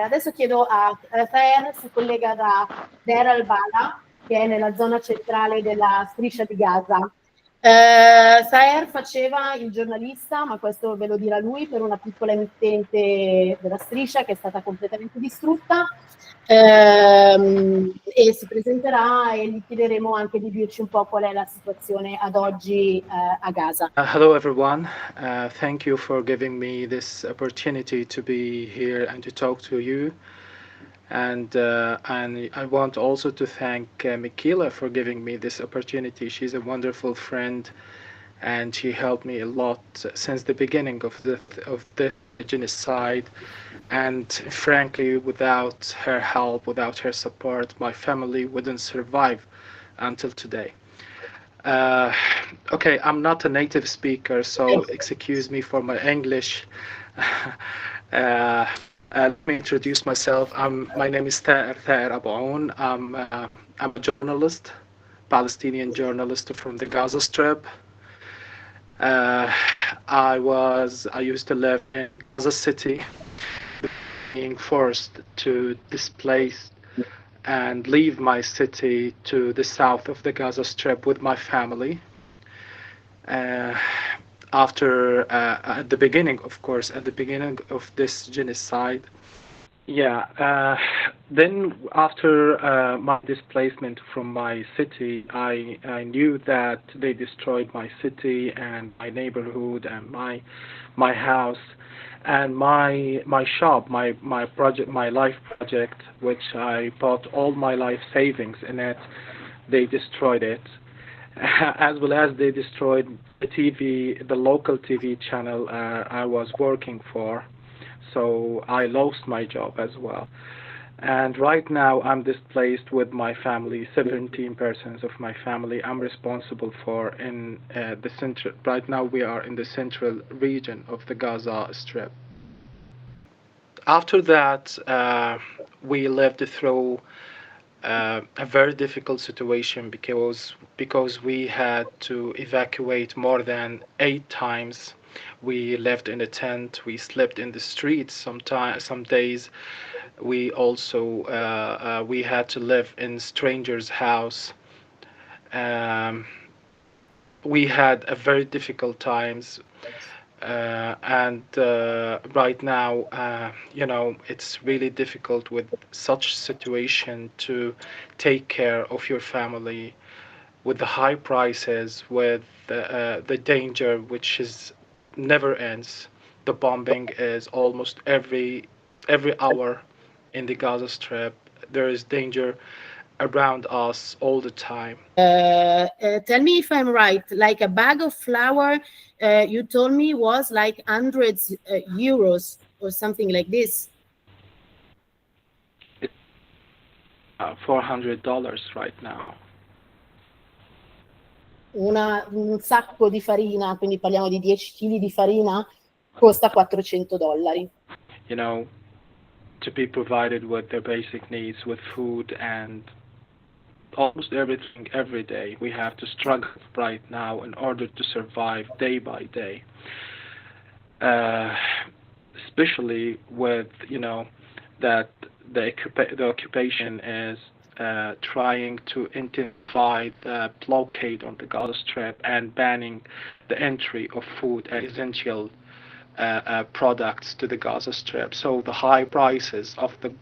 Adesso chiedo a Thaier, si collega da della, che è nella zona centrale della striscia di Gaza. Thaier faceva il giornalista, ma questo ve lo dirà lui, per una piccola emittente della striscia che è stata completamente distrutta, e si presenterà e gli chiederemo anche di dirci un po' qual è la situazione ad oggi a Gaza. Hello everyone, thank you for giving me this opportunity to be here and to talk to you. And I want also to thank Michela for giving me this opportunity. She's a wonderful friend, and she helped me a lot since the beginning of the genocide. And frankly, without her help, without her support, my family wouldn't survive until today. Okay, I'm not a native speaker, so excuse me for my English. Let me introduce myself. My name is Thaier Abo Oun. I'm a journalist, Palestinian journalist from the Gaza Strip. I used to live in Gaza City, being forced to displace and leave my city to the south of the Gaza Strip with my family. After, at the beginning, of course, at the beginning of this genocide. Yeah, then after my displacement from my city, I knew that they destroyed my city and my neighborhood and my house and my shop, my project, my life project, which I put all my life savings in it. They destroyed it, as well as they destroyed the TV, the local TV channel I was working for. So I lost my job as well. And right now I'm displaced with my family, 17 persons of my family I'm responsible for in the central. Right now we are in the central region of the Gaza Strip. After that, we lived through a very difficult situation because we had to evacuate more than 8 times. We lived in a tent. We slept in the streets. Some days, we also we had to live in strangers' house. We had a very difficult times. And right now, you know, it's really difficult with such situation to take care of your family, with the high prices, with the danger which is never ends. The bombing is almost every hour in the Gaza Strip. There is danger around us all the time. Tell me if I'm right, like a bag of flour, you told me was like hundreds euros or something like this. It's $400 right now. Un sacco di farina, quindi parliamo di 10 kg di farina, costa $400. You know, to be provided with their basic needs, with food and almost everything every day. We have to struggle right now in order to survive day by day. Especially with, you know, that the occupation is trying to intensify the blockade on the Gaza Strip and banning the entry of food and essential products to the Gaza Strip. So the high prices of the,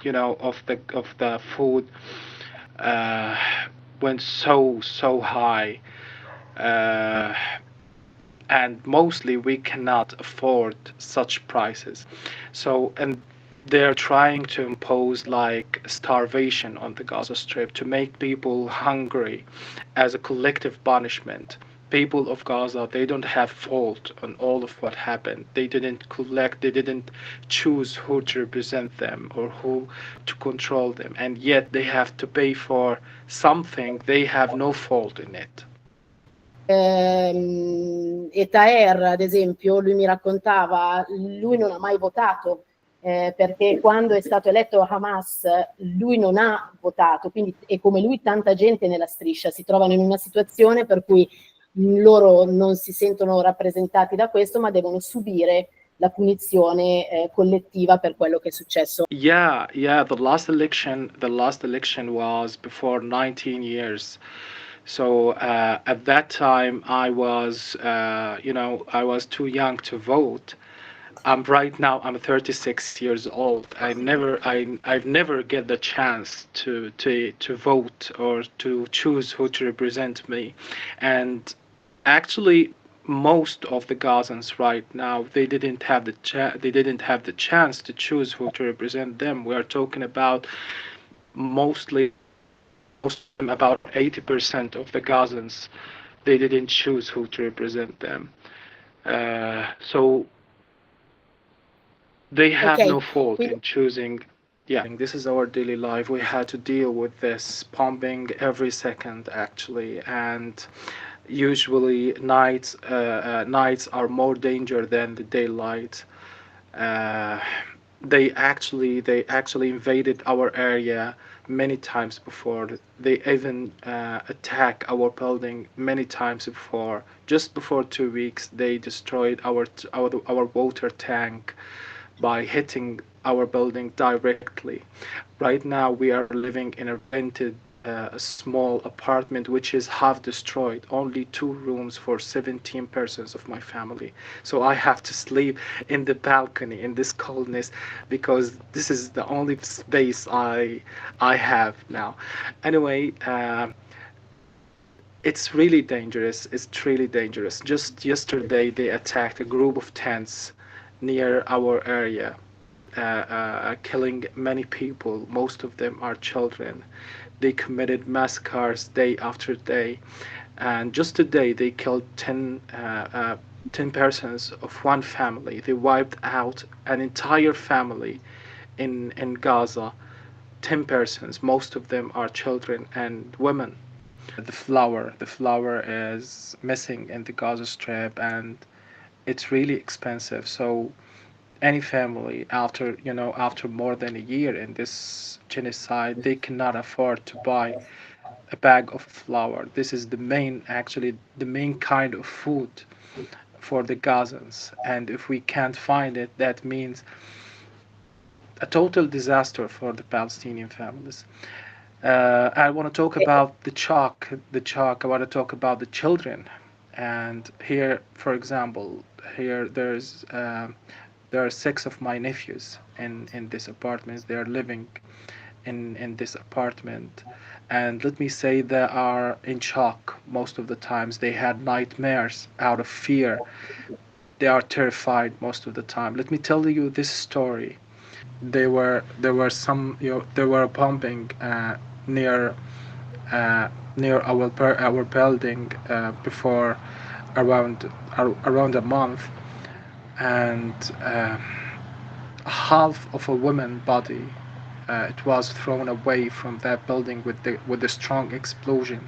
you know, of the food went so high, and mostly we cannot afford such prices. So, and they're trying to impose like starvation on the Gaza Strip to make people hungry as a collective punishment. People of Gaza, they don't have fault on all of what happened. They didn't choose who to represent them or who to control them, and yet they have to pay for something they have no fault in it. E Thaier, ad esempio, lui mi raccontava, lui non ha mai votato, perché quando è stato eletto Hamas lui non ha votato, quindi, e come lui tanta gente nella striscia si trovano in una situazione per cui loro non si sentono rappresentati da questo, ma devono subire la punizione collettiva per quello che è successo. Yeah, the last election was before 19 years. So at that time, I was, I was too young to vote. Right now I'm 36 years old. I've never get the chance to vote or to choose who to represent me, and actually most of the Gazans right now they didn't have the chance to choose who to represent them. We are talking about mostly about 80% of the Gazans they didn't choose who to represent them. So they have no fault in choosing. Yeah, this is our daily life. We had to deal with this pumping every second, actually, and usually nights are more danger than the daylight. Uh, they actually invaded our area many times before. They even attack our building many times before. Just before 2 weeks, they destroyed our water tank by hitting our building directly. Right now, we are living in a rented a small apartment which is half destroyed, only 2 rooms for 17 persons of my family. So I have to sleep in the balcony in this coldness because this is the only space I have now. Anyway, it's really dangerous. It's really dangerous. Just yesterday, they attacked a group of tents near our area, killing many people. Most of them are children. They committed massacres day after day. And just today, they killed 10 persons of one family. They wiped out an entire family in Gaza. 10 persons. Most of them are children and women. The flour is missing in the Gaza Strip, and it's really expensive. So any family after more than a year in this genocide, they cannot afford to buy a bag of flour. This is the main kind of food for the Gazans, and if we can't find it, that means a total disaster for the Palestinian families. I want to talk about the chalk. I want to talk about the children. And here, for example, here there are 6 of my nephews in this apartment. They are living in this apartment, and let me say they are in shock most of the times. They had nightmares out of fear. They are terrified most of the time. Let me tell you this story. There were bombing near near our building before around around a month, and half of a woman body it was thrown away from that building with the strong explosion.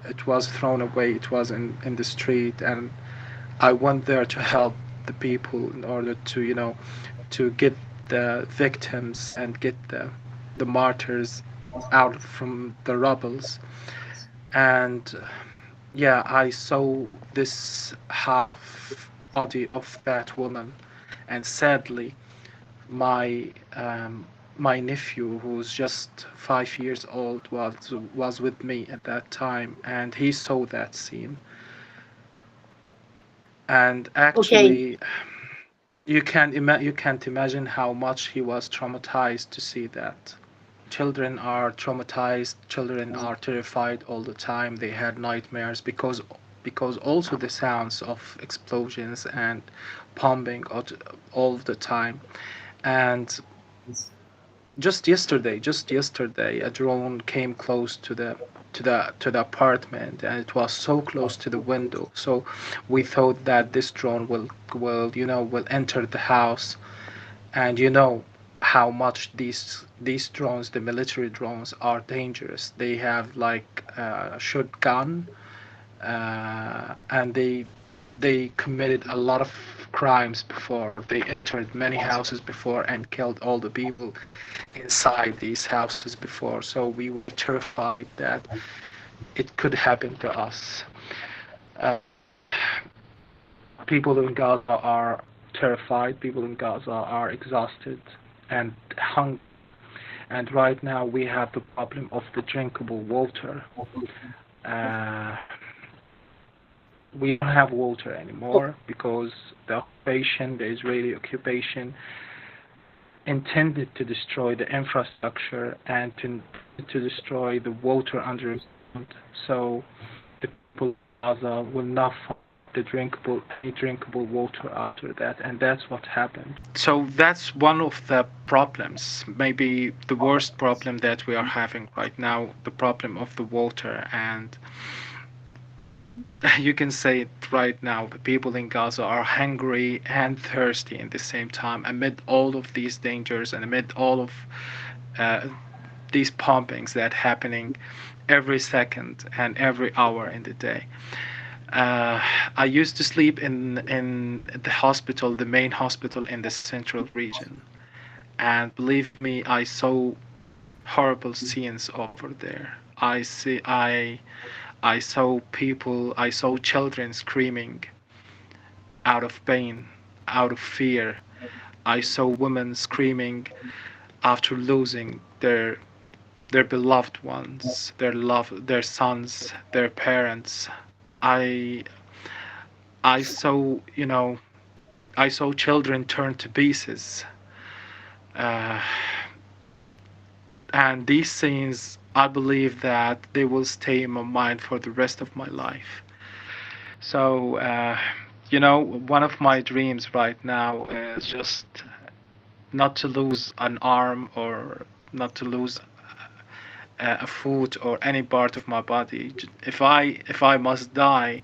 It was thrown away. It was in the street, and I went there to help the people in order to to get the victims and get the martyrs out from the rubbles. And yeah, I saw this half body of that woman, and sadly, my my nephew, who's just 5 years old, was with me at that time, and he saw that scene. And actually, you can't imagine how much he was traumatized to see that. Children are traumatized. Children are terrified all the time. They had nightmares because also the sounds of explosions and bombing all the time. And just yesterday, a drone came close to the apartment, and it was so close to the window. So we thought that this drone will enter the house, and how much these drones, the military drones, are dangerous. They have like a shotgun, and they committed a lot of crimes before. They entered many houses before and killed all the people inside these houses before. So we were terrified that it could happen to us. Uh, people in Gaza are terrified. People in Gaza are exhausted and hungry. And right now we have the problem of the drinkable water. We don't have water anymore because the Israeli occupation, intended to destroy the infrastructure and to destroy the water underground. So the people of Gaza will not find the drinkable water after that, and that's what happened. So that's one of the problems, maybe the worst problem that we are having right now, the problem of the water. And you can say it right now, the people in Gaza are hungry and thirsty in the same time, amid all of these dangers and amid all of uh, these pumpings that happening every second and every hour in the day. I used to sleep in the hospital, the main hospital in the central region, and believe me, I saw horrible scenes over there. I saw people, I saw children screaming out of pain, out of fear. I saw women screaming after losing their beloved ones, their sons, their parents. I I saw, I saw children turn to pieces. Uh, and these scenes, I believe that they will stay in my mind for the rest of my life. So, one of my dreams right now is just not to lose an arm or not to lose a foot or any part of my body. If I must die,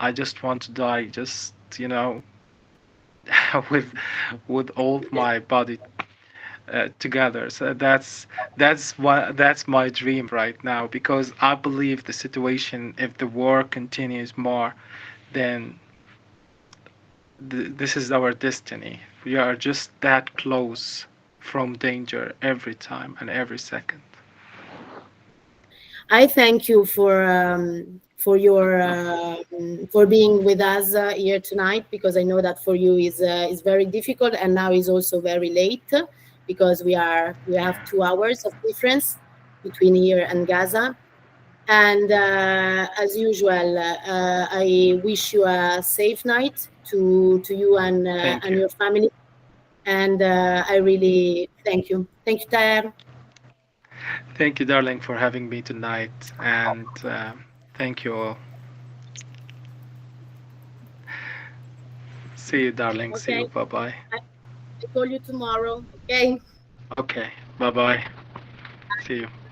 I just want to die just, with all of my body together. So that's my dream right now, because I believe the situation, if the war continues more, then this is our destiny. We are just that close from danger every time and every second. I thank you for your for being with us here tonight, because I know that for you is very difficult, and now is also very late, because we have Yeah. 2 hours of difference between here and Gaza. And as usual, I wish you a safe night to you Thank and you. your family. And I really thank you. Thank you, Thaier. Thank you, darling, for having me tonight, and thank you all. See you, darling. See you. Okay, Bye bye. I call you tomorrow. Okay. Okay. Bye bye. See you.